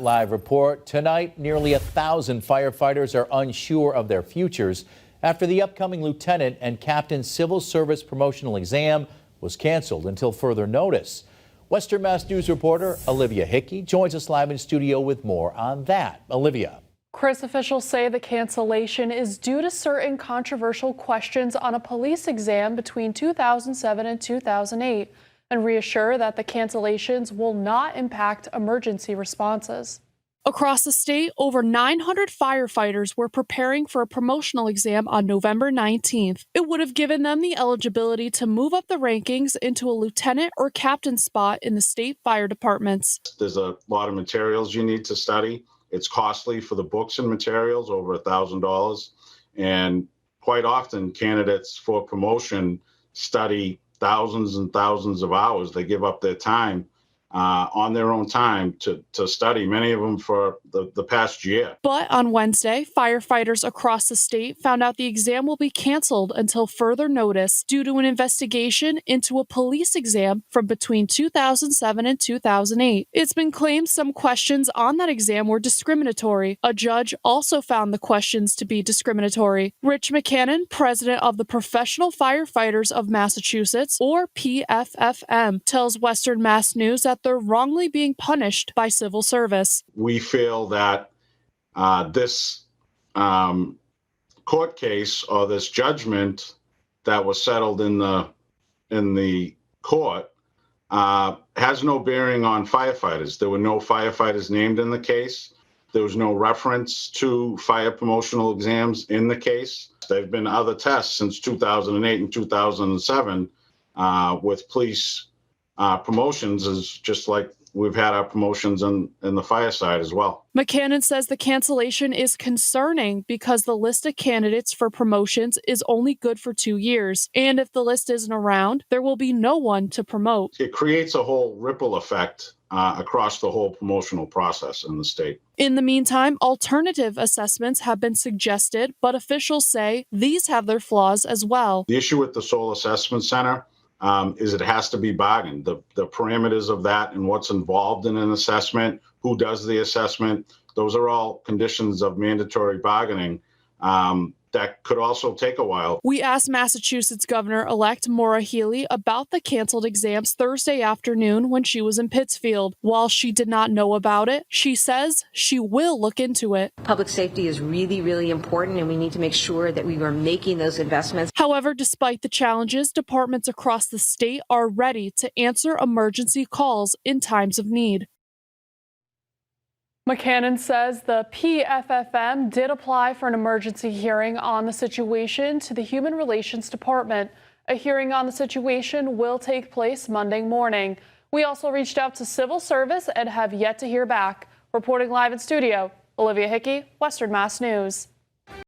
Live report tonight. Nearly 1,000 firefighters are unsure of their futures after the upcoming lieutenant and captain civil service promotional exam was canceled until further notice. Western Mass News reporter Olivia Hickey joins us live in studio with more on that. Olivia. Chris, officials say the cancellation is due to certain controversial questions on a police exam between 2007 and 2008. And reassure that the cancellations will not impact emergency responses. Across the state, over 900 firefighters were preparing for a promotional exam on November 19th. It would have given them the eligibility to move up the rankings into a lieutenant or captain spot in the state fire departments. There's a lot of materials you need to study. It's costly for the books and materials, over $1,000. And quite often, candidates for promotion study thousands and thousands of hours. They give up their time on their own time to study, many of them for the past year. But on Wednesday, firefighters across the state found out the exam will be canceled until further notice due to an investigation into a police exam from between 2007 and 2008. It's been claimed some questions on that exam were discriminatory. A judge also found the questions to be discriminatory. Rich McCannon, president of the Professional Firefighters of Massachusetts, or PFFM, tells Western Mass News that they're wrongly being punished by civil service. We feel that this court case or this judgment that was settled in the court has no bearing on firefighters. There were no firefighters named in the case. There was no reference to fire promotional exams in the case. There have been other tests since 2008 and 2007 with police promotions, is just like we've had our promotions in the fire side as well. McCannon says the cancellation is concerning because the list of candidates for promotions is only good for 2 years. And if the list isn't around, there will be no one to promote. It creates a whole ripple effect across the whole promotional process in the state. In the meantime, alternative assessments have been suggested, but officials say these have their flaws as well. The issue with the Soul Assessment Center is it has to be bargained. The parameters of that and what's involved in an assessment, who does the assessment, those are all conditions of mandatory bargaining that could also take a while. We asked Massachusetts Governor-elect Maura Healey about the canceled exams Thursday afternoon when she was in Pittsfield. While she did not know about it, she says she will look into it. Public safety is really, really important, and we need to make sure that we are making those investments. However, despite the challenges, departments across the state are ready to answer emergency calls in times of need. McCannon says the PFFM did apply for an emergency hearing on the situation to the Human Relations Department. A hearing on the situation will take place Monday morning. We also reached out to Civil Service and have yet to hear back. Reporting live in studio, Olivia Hickey, Western Mass News.